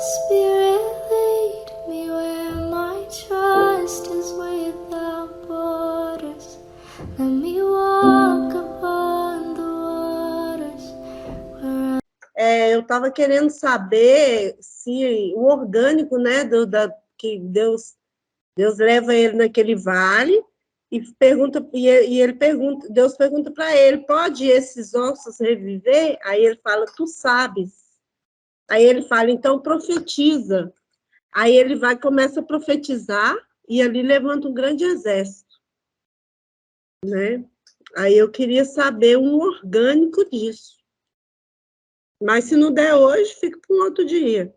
Spirit, lead me where my trust is without borders. Let me walk upon the waters. Eu estava querendo saber se o orgânico, né, que Deus leva ele naquele vale e pergunta, ele pergunta, Deus pergunta para ele, pode esses ossos reviver? Aí ele fala, tu sabes. Aí ele fala, então profetiza. Aí ele vai, começa a profetizar e ali levanta um grande exército, né? Aí eu queria saber um orgânico disso. Mas se não der hoje, fica para um outro dia.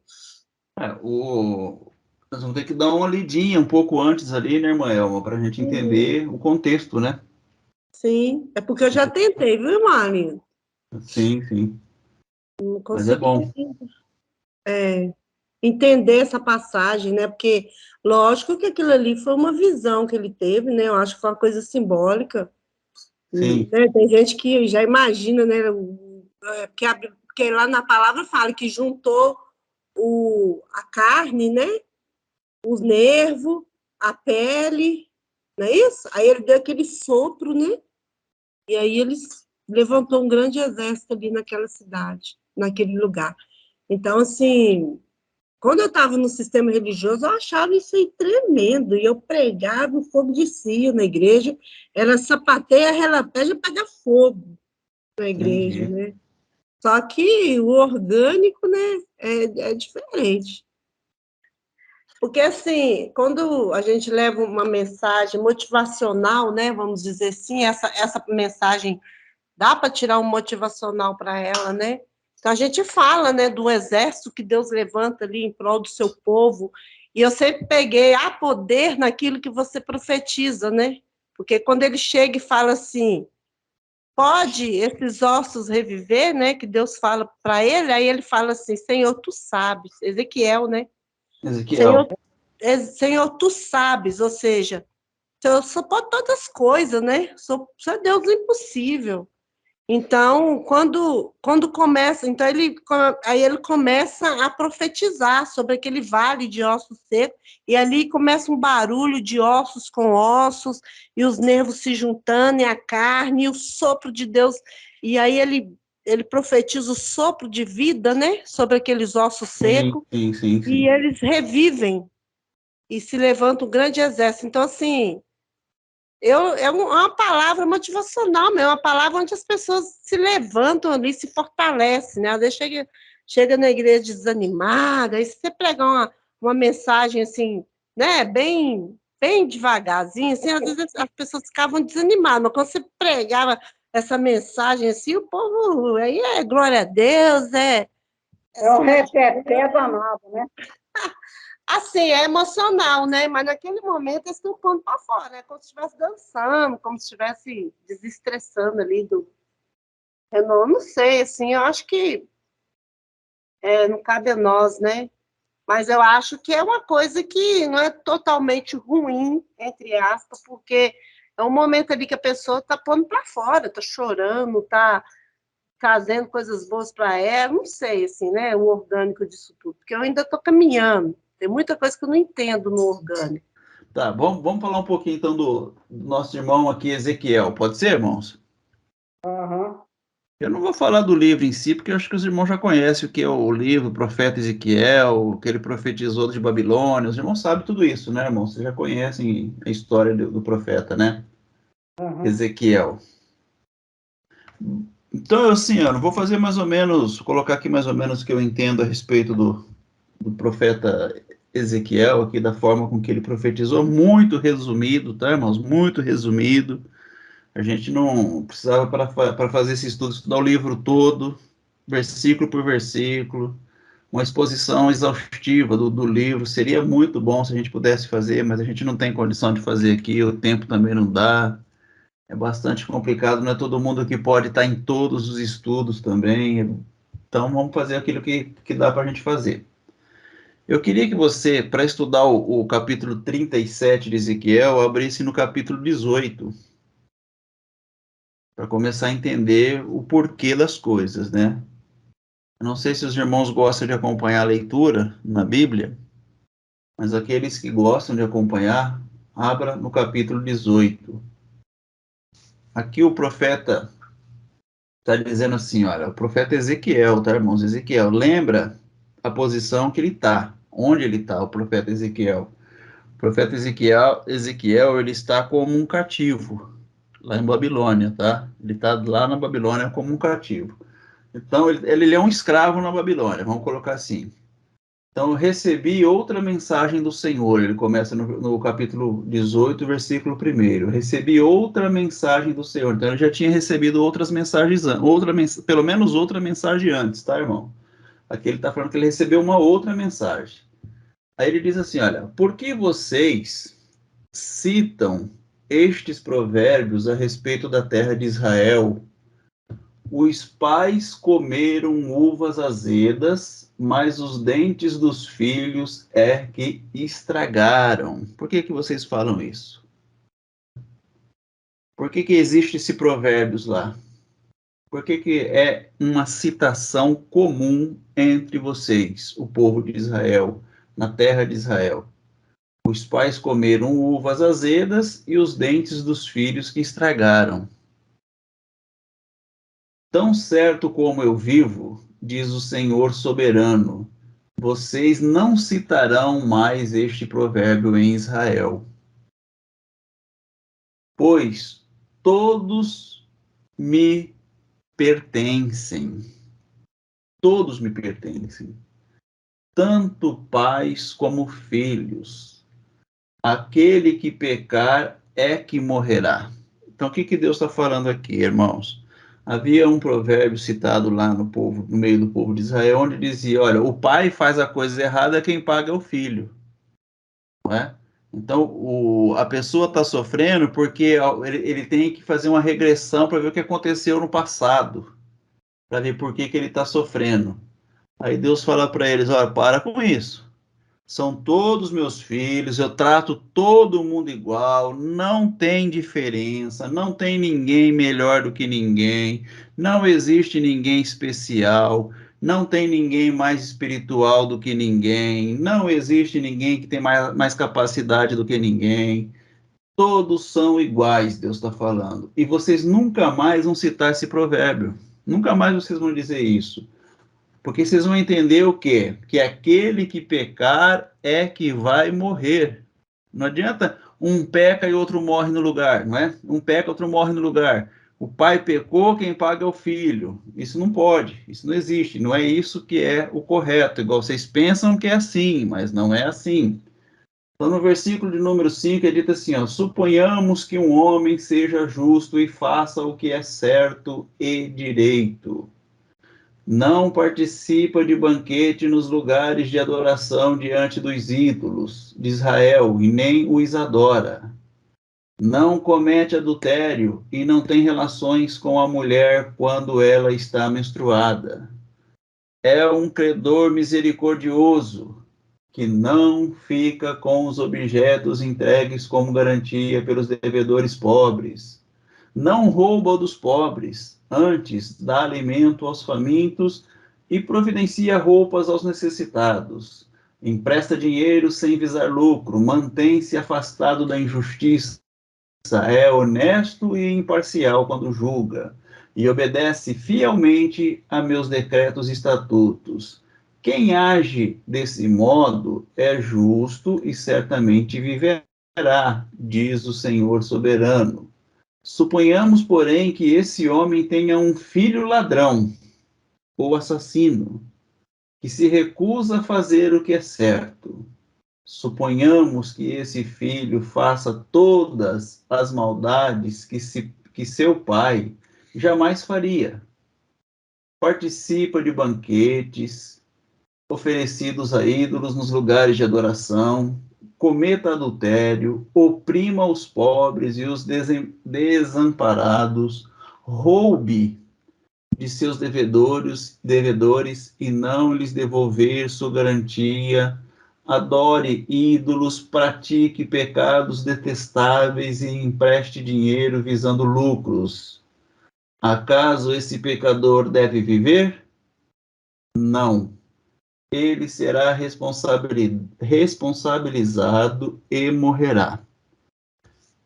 Nós vamos ter que dar uma lidinha um pouco antes ali, né, irmã Elma, para a gente entender o contexto, né? Sim, é porque eu já tentei, viu, Marlene? Sim, sim. Não Mas é consegui bom. entender essa passagem, né? Porque, lógico que aquilo ali foi uma visão que ele teve, né? Eu acho que foi uma coisa simbólica. Sim. Né? Tem gente que já imagina, né? Porque lá na palavra fala que juntou a carne, né? Os nervos, a pele, não é isso? Aí ele deu aquele sopro, né? E aí ele levantou um grande exército ali naquela cidade, naquele lugar. Então, assim, quando eu estava no sistema religioso, eu achava isso aí tremendo. E eu pregava, o fogo descia na igreja, era sapateia, relapédia, pegar fogo na igreja, Entendi. né? Só que o orgânico, né, é diferente. Porque, assim, quando a gente leva uma mensagem motivacional, né, vamos dizer assim, essa mensagem dá para tirar um motivacional para ela, né? Então a gente fala, né, do exército que Deus levanta ali em prol do seu povo. E eu sempre peguei há poder naquilo que você profetiza, né? Porque quando ele chega e fala assim, pode esses ossos reviver, né? Que Deus fala para ele, aí ele fala assim, Senhor, tu sabes, Ezequiel, né? Ezequiel. Senhor, tu sabes, ou seja, eu sou pode todas as coisas, né? Sou Deus do impossível. Então, quando começa, então aí ele começa a profetizar sobre aquele vale de ossos secos, e ali começa um barulho de ossos com ossos, e os nervos se juntando, e a carne, e o sopro de Deus, e aí ele profetiza o sopro de vida, né, sobre aqueles ossos Sim, secos, sim, sim, e sim. eles revivem, e se levanta um grande exército. Então, assim, é uma palavra motivacional mesmo, uma palavra onde as pessoas se levantam ali, se fortalecem, né? Às vezes chega na igreja desanimada, aí se você pregar uma mensagem assim, né, bem devagarzinho, assim, às vezes as pessoas ficavam desanimadas, mas quando você pregava essa mensagem assim, o povo, aí é glória a Deus, É um reteté danado, né? assim, é emocional, né? Mas naquele momento eles estão pondo para fora, né? Como se estivesse dançando, como se estivesse desestressando ali do. Eu não sei, assim, eu acho que não cabe a nós, né? Mas eu acho que é uma coisa que não é totalmente ruim, entre aspas, porque é um momento ali que a pessoa está pondo para fora, está chorando, está trazendo coisas boas para ela, não sei, assim, né? O orgânico disso tudo, porque eu ainda estou caminhando. Tem muita coisa que eu não entendo no orgânico. Tá, vamos falar um pouquinho então do nosso irmão aqui, Ezequiel. Pode ser, irmãos? Aham. Eu não vou falar do livro em si, porque eu acho que os irmãos já conhecem o que é o livro, o profeta Ezequiel, o que ele profetizou de Babilônia. Os irmãos sabem tudo isso, né, irmãos? Vocês já conhecem a história do profeta, né? Aham. Ezequiel. Então, assim, eu vou fazer mais ou menos, colocar aqui mais ou menos o que eu entendo a respeito do profeta Ezequiel, aqui da forma com que ele profetizou, muito resumido, tá, irmãos? Muito resumido. A gente não precisava, para fazer esse estudo, estudar o livro todo, versículo por versículo, uma exposição exaustiva do livro. Seria muito bom se a gente pudesse fazer, mas a gente não tem condição de fazer aqui, o tempo também não dá. É bastante complicado, não é todo mundo que pode estar em todos os estudos também. Então, vamos fazer aquilo que dá para a gente fazer. Eu queria que você, para estudar o capítulo 37 de Ezequiel, abrisse no capítulo 18, para começar a entender o porquê das coisas, né? Eu não sei se os irmãos gostam de acompanhar a leitura na Bíblia, mas aqueles que gostam de acompanhar, abra no capítulo 18. Aqui o profeta está dizendo assim, olha, o profeta Ezequiel, tá, irmãos? Ezequiel, lembra a posição que ele está, onde ele está, o profeta Ezequiel. O profeta Ezequiel, ele está como um cativo, lá em Babilônia, tá? Ele está lá na Babilônia como um cativo. Então, ele é um escravo na Babilônia, vamos colocar assim. Então, eu recebi outra mensagem do Senhor. Ele começa no capítulo 18, versículo 1. Recebi outra mensagem do Senhor. Então, ele já tinha recebido outras mensagens, pelo menos outra mensagem antes, tá, irmão? Aqui ele está falando que ele recebeu uma outra mensagem. Aí ele diz assim, olha, por que vocês citam estes provérbios a respeito da terra de Israel? Os pais comeram uvas azedas, mas os dentes dos filhos é que estragaram. Por que vocês falam isso? Por que existe esse provérbios lá? Por que é uma citação comum entre vocês, o povo de Israel, na terra de Israel? Os pais comeram uvas azedas e os dentes dos filhos que estragaram. Tão certo como eu vivo, diz o Senhor soberano, vocês não citarão mais este provérbio em Israel, pois todos me pertencem. Todos me pertencem, tanto pais como filhos. Aquele que pecar é que morrerá. Então, o que Deus está falando aqui, irmãos? Havia um provérbio citado lá no meio do povo de Israel, onde dizia, olha, o pai faz a coisa errada, quem paga é o filho. Não é? Então, a pessoa está sofrendo porque ele tem que fazer uma regressão para ver o que aconteceu no passado, para ver por que ele está sofrendo. Aí Deus fala para eles, olha, para com isso. São todos meus filhos, eu trato todo mundo igual, não tem diferença, não tem ninguém melhor do que ninguém, não existe ninguém especial, não tem ninguém mais espiritual do que ninguém, não existe ninguém que tem mais capacidade do que ninguém. Todos são iguais, Deus está falando. E vocês nunca mais vão citar esse provérbio, nunca mais vocês vão dizer isso. Porque vocês vão entender o quê? Que aquele que pecar é que vai morrer. Não adianta um peca e outro morre no lugar, não é? Um peca, outro morre no lugar. O pai pecou, quem paga é o filho. Isso não pode, isso não existe. Não é isso que é o correto. Igual vocês pensam que é assim, mas não é assim. Então, no versículo de número 5, é dito assim, ó, suponhamos que um homem seja justo e faça o que é certo e direito. Não participa de banquete nos lugares de adoração diante dos ídolos de Israel, e nem os adora. Não comete adultério e não tem relações com a mulher quando ela está menstruada. É um credor misericordioso, que não fica com os objetos entregues como garantia pelos devedores pobres. Não rouba dos pobres, antes dá alimento aos famintos e providencia roupas aos necessitados. Empresta dinheiro sem visar lucro, mantém-se afastado da injustiça, é honesto e imparcial quando julga, e obedece fielmente a meus decretos e estatutos. Quem age desse modo é justo e certamente viverá, diz o Senhor soberano. Suponhamos, porém, que esse homem tenha um filho ladrão ou assassino, que se recusa a fazer o que é certo. Suponhamos que esse filho faça todas as maldades que seu pai jamais faria. Participa de banquetes oferecidos a ídolos nos lugares de adoração, cometa adultério, oprima os pobres e os desamparados, roube de seus devedores e não lhes devolver sua garantia, adore ídolos, pratique pecados detestáveis e empreste dinheiro visando lucros. Acaso esse pecador deve viver? Não. Ele será responsabilizado e morrerá.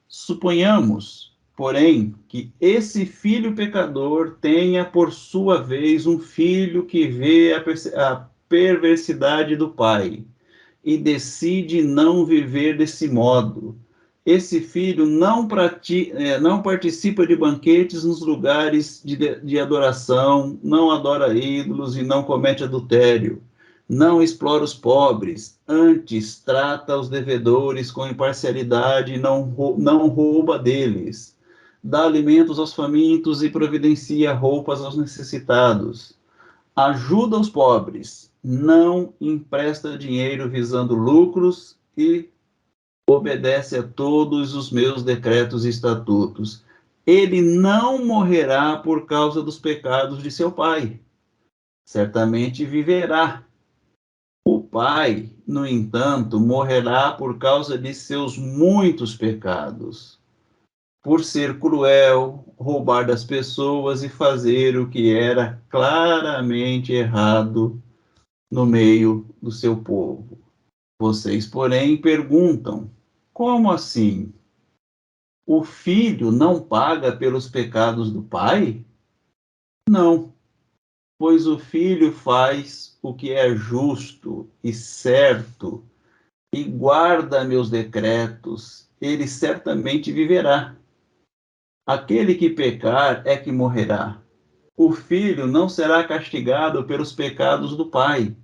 Suponhamos, porém, que esse filho pecador tenha, por sua vez, um filho que vê a perversidade do pai e decide não viver desse modo. Esse filho não participa de banquetes nos lugares de adoração, não adora ídolos e não comete adultério. Não explora os pobres, antes trata os devedores com imparcialidade e não rouba deles. Dá alimentos aos famintos e providencia roupas aos necessitados. Ajuda os pobres, não empresta dinheiro visando lucros e obedece a todos os meus decretos e estatutos. Ele não morrerá por causa dos pecados de seu pai. Certamente viverá. O pai, no entanto, morrerá por causa de seus muitos pecados, por ser cruel, roubar das pessoas e fazer o que era claramente errado no meio do seu povo. Vocês, porém, perguntam: como assim? O filho não paga pelos pecados do pai? Não, pois o filho faz o que é justo e certo e guarda meus decretos, ele certamente viverá. Aquele que pecar é que morrerá. O filho não será castigado pelos pecados do pai,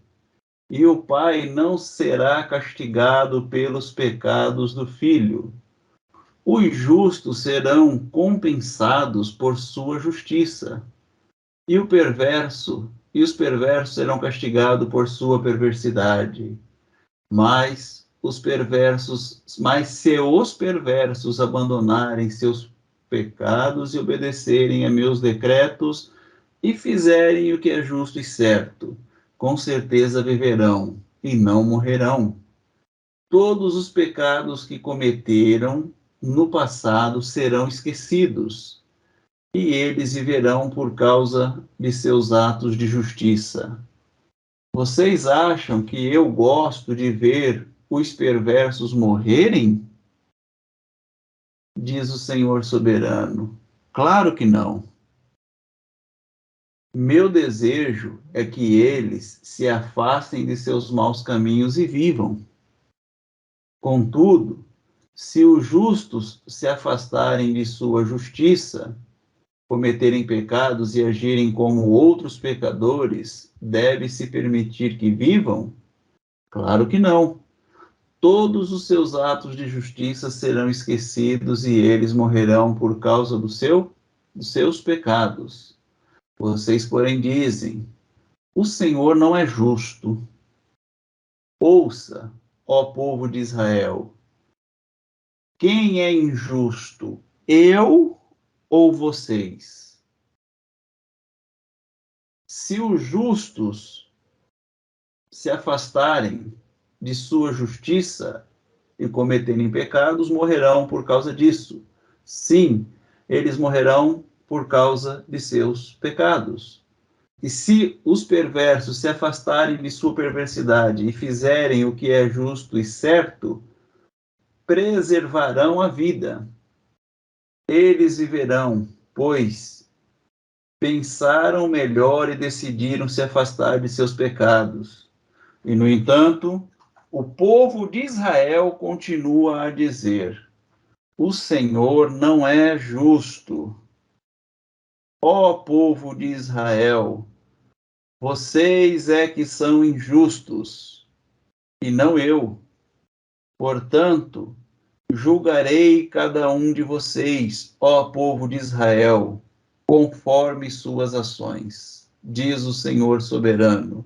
e o pai não será castigado pelos pecados do filho. Os justos serão compensados por sua justiça, e os perversos serão castigados por sua perversidade. Mas se os perversos abandonarem seus pecados e obedecerem a meus decretos e fizerem o que é justo e certo, com certeza viverão e não morrerão. Todos os pecados que cometeram no passado serão esquecidos, e eles viverão por causa de seus atos de justiça. Vocês acham que eu gosto de ver os perversos morrerem? Diz o Senhor soberano. Claro que não. Meu desejo é que eles se afastem de seus maus caminhos e vivam. Contudo, se os justos se afastarem de sua justiça, cometerem pecados e agirem como outros pecadores, deve-se permitir que vivam? Claro que não. Todos os seus atos de justiça serão esquecidos e eles morrerão por causa dos seus pecados. Vocês, porém, dizem: o Senhor não é justo. Ouça, ó povo de Israel, quem é injusto, eu ou vocês? Se os justos se afastarem de sua justiça e cometerem pecados, morrerão por causa disso. Sim, eles morrerão por causa de seus pecados. E se os perversos se afastarem de sua perversidade e fizerem o que é justo e certo, preservarão a vida. Eles viverão, pois pensaram melhor e decidiram se afastar de seus pecados. E, no entanto, o povo de Israel continua a dizer: o Senhor não é justo. Ó povo de Israel, vocês é que são injustos, e não eu. Portanto, julgarei cada um de vocês, ó povo de Israel, conforme suas ações, diz o Senhor soberano.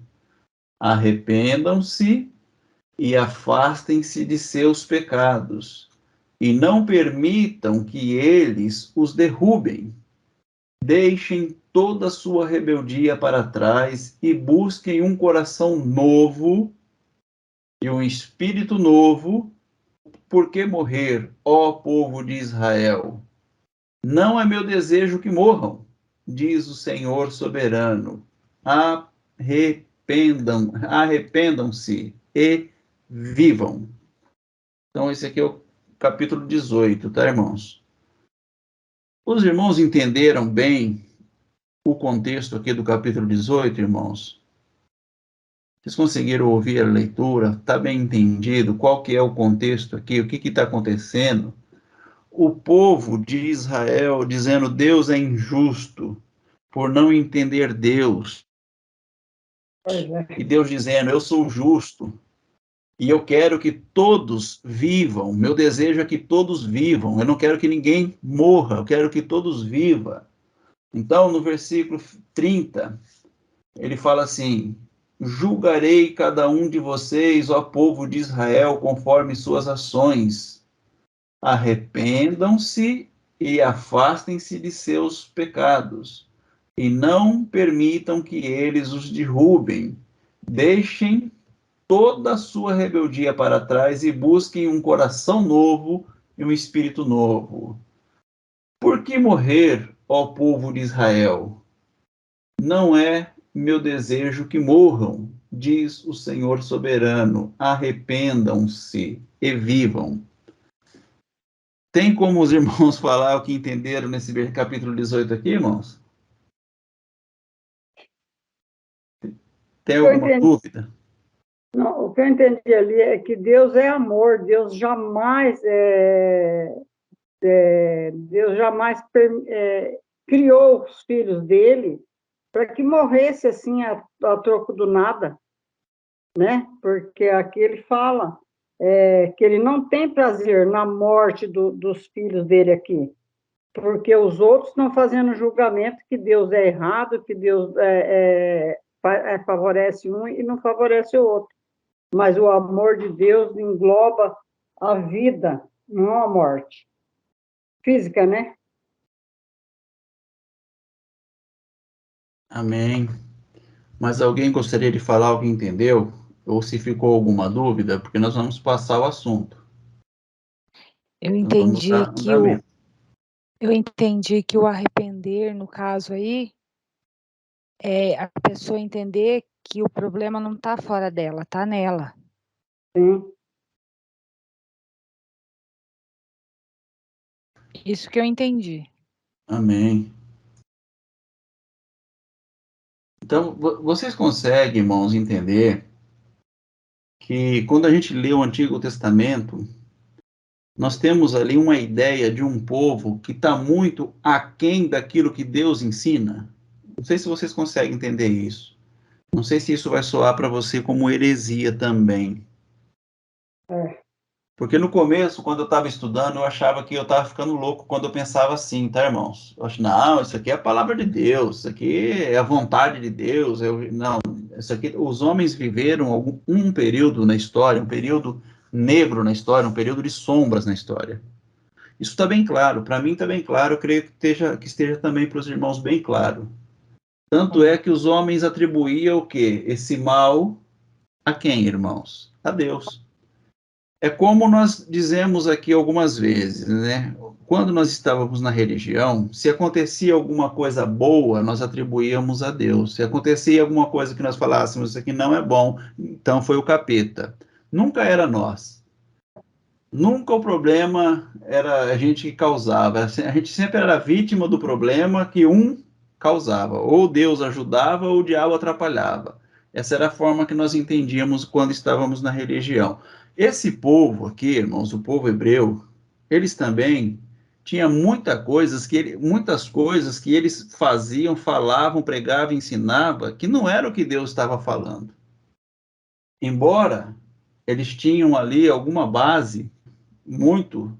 Arrependam-se e afastem-se de seus pecados, e não permitam que eles os derrubem. Deixem toda a sua rebeldia para trás e busquem um coração novo e um espírito novo. Por que morrer, ó povo de Israel? Não é meu desejo que morram, diz o Senhor soberano. Arrependam-se arrependam-se e vivam. Então, esse aqui é o capítulo 18, tá, irmãos? Os irmãos entenderam bem o contexto aqui do capítulo 18, irmãos? Vocês conseguiram ouvir a leitura? Está bem entendido? Qual que é o contexto aqui? O que está acontecendo? O povo de Israel dizendo Deus é injusto por não entender Deus. Pois é. E Deus dizendo, eu sou justo e eu quero que todos vivam. Meu desejo é que todos vivam. Eu não quero que ninguém morra, eu quero que todos vivam. Então, no versículo 30, ele fala assim, julgarei cada um de vocês, ó povo de Israel, conforme suas ações. Arrependam-se e afastem-se de seus pecados, e não permitam que eles os derrubem. Deixem toda a sua rebeldia para trás e busquem um coração novo e um espírito novo. Por que morrer, ó povo de Israel? Não é meu desejo que morram, diz o Senhor soberano. Arrependam-se e vivam. Tem como os irmãos falar o que entenderam nesse capítulo 18 aqui, irmãos? Tem alguma dúvida? Não, o que eu entendi ali é que Deus é amor, Deus jamais criou os filhos dele para que morresse assim a troco do nada, né? Porque aqui ele fala que ele não tem prazer na morte dos filhos dele aqui, porque os outros estão fazendo julgamento que Deus é errado, que Deus favorece um e não favorece o outro. Mas o amor de Deus engloba a vida, não a morte. Física, né? Amém. Mas alguém gostaria de falar o que entendeu? Ou se ficou alguma dúvida? Porque nós vamos passar o assunto. Eu entendi que o arrepender, no caso aí, é a pessoa entender que o problema não está fora dela, está nela. Sim. Isso que eu entendi. Amém. Então, vocês conseguem, irmãos, entender que quando a gente lê o Antigo Testamento, nós temos ali uma ideia de um povo que está muito aquém daquilo que Deus ensina? Não sei se vocês conseguem entender isso. Não sei se isso vai soar para você como heresia também. Porque no começo, quando eu estava estudando, eu achava que eu estava ficando louco quando eu pensava assim, tá, irmãos? Eu acho, não, isso aqui é a palavra de Deus, isso aqui é a vontade de Deus. Não, isso aqui, os homens viveram um período na história, um período negro na história, um período de sombras na história. Isso está bem claro, para mim está bem claro, eu creio que esteja também para os irmãos bem claro. Tanto é que os homens atribuíam o quê? Esse mal a quem, irmãos? A Deus. É como nós dizemos aqui algumas vezes, né? Quando nós estávamos na religião, se acontecia alguma coisa boa, nós atribuíamos a Deus. Se acontecia alguma coisa que nós falássemos, isso aqui não é bom, então foi o capeta. Nunca era nós. Nunca o problema era a gente que causava. A gente sempre era vítima do problema que um causava. Ou Deus ajudava ou o diabo atrapalhava. Essa era a forma que nós entendíamos quando estávamos na religião. Esse povo aqui, irmãos, o povo hebreu, eles também tinham muitas coisas que eles faziam, falavam, pregavam, ensinavam, que não era o que Deus estava falando. Embora eles tinham ali alguma base muito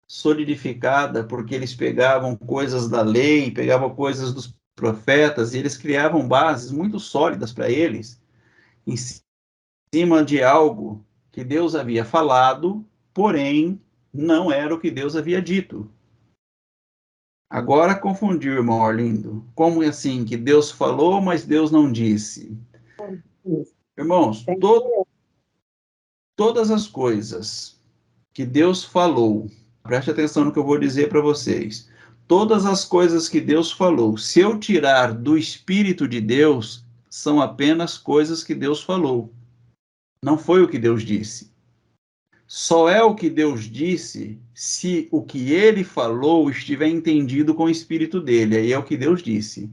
solidificada, porque eles pegavam coisas da lei, pegavam coisas dos profetas, e eles criavam bases muito sólidas para eles, em cima de algo que Deus havia falado, porém, não era o que Deus havia dito. Agora confundiu, irmão Orlindo. Como é assim, que Deus falou, mas Deus não disse? Irmãos, todas as coisas que Deus falou, preste atenção no que eu vou dizer para vocês. Todas as coisas que Deus falou, se eu tirar do Espírito de Deus, são apenas coisas que Deus falou. Não foi o que Deus disse. Só é o que Deus disse se o que ele falou estiver entendido com o espírito dele. Aí é o que Deus disse.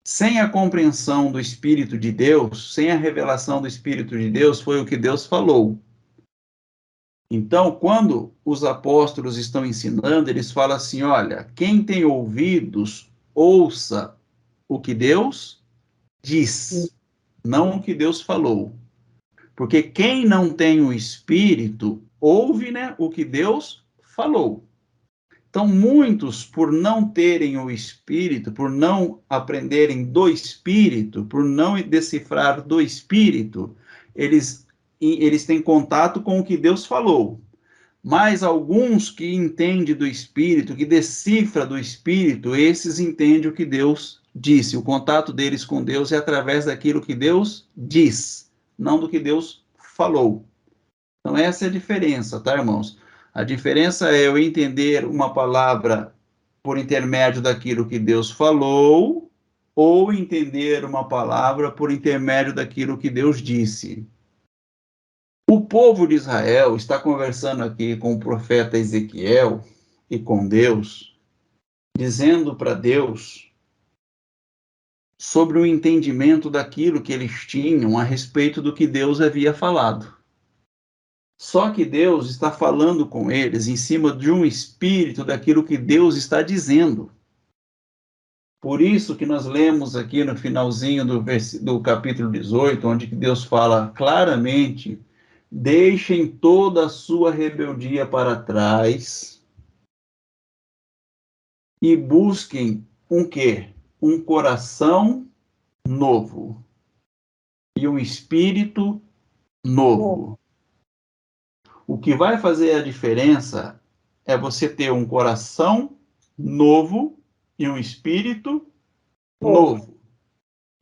Sem a compreensão do Espírito de Deus, sem a revelação do Espírito de Deus, foi o que Deus falou. Então, quando os apóstolos estão ensinando, eles falam assim, olha, quem tem ouvidos, ouça o que Deus diz, não o que Deus falou. Porque quem não tem o Espírito, ouve, né, o que Deus falou. Então, muitos, por não terem o Espírito, por não aprenderem do Espírito, por não decifrar do Espírito, eles têm contato com o que Deus falou. Mas alguns que entendem do Espírito, que decifra do Espírito, esses entendem o que Deus disse. O contato deles com Deus é através daquilo que Deus diz, não do que Deus falou. Então, essa é a diferença, tá, irmãos? A diferença é eu entender uma palavra por intermédio daquilo que Deus falou, ou entender uma palavra por intermédio daquilo que Deus disse. O povo de Israel está conversando aqui com o profeta Ezequiel e com Deus, dizendo para Deus sobre o entendimento daquilo que eles tinham a respeito do que Deus havia falado. Só que Deus está falando com eles em cima de um espírito daquilo que Deus está dizendo. Por isso que nós lemos aqui no finalzinho do capítulo 18, onde Deus fala claramente: deixem toda a sua rebeldia para trás e busquem um quê? Um coração novo e um espírito novo. O que vai fazer a diferença é você ter um coração novo e um espírito novo.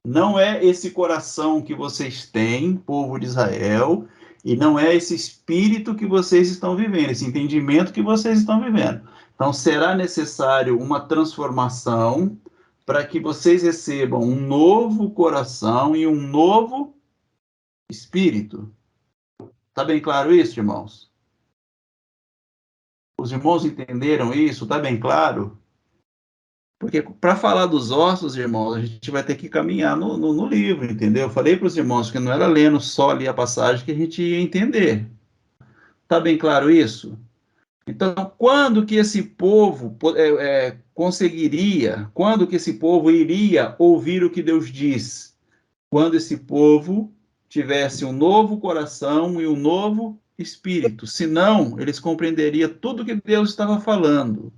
Não é esse coração que vocês têm, povo de Israel, e não é esse espírito que vocês estão vivendo, esse entendimento que vocês estão vivendo. Então, será necessário uma transformação para que vocês recebam um novo coração e um novo espírito. Está bem claro isso, irmãos? Os irmãos entenderam isso? Está bem claro? Porque para falar dos ossos, irmãos, a gente vai ter que caminhar no livro, entendeu? Eu falei para os irmãos que não era lendo só ali a passagem que a gente ia entender. Está bem claro isso? Então, quando que esse povo conseguiria, quando que esse povo iria ouvir o que Deus diz? Quando esse povo tivesse um novo coração e um novo espírito. Senão, eles compreenderiam tudo o que Deus estava falando.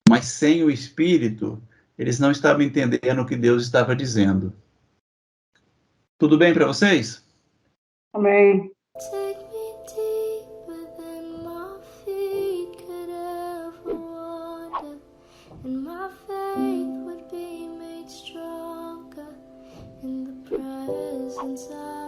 Mas sem o espírito, eles não estavam entendendo o que Deus estava dizendo. Tudo bem para vocês? Amém. Take me deeper than my feet could ever wander, and my faith would be made stronger in the presence of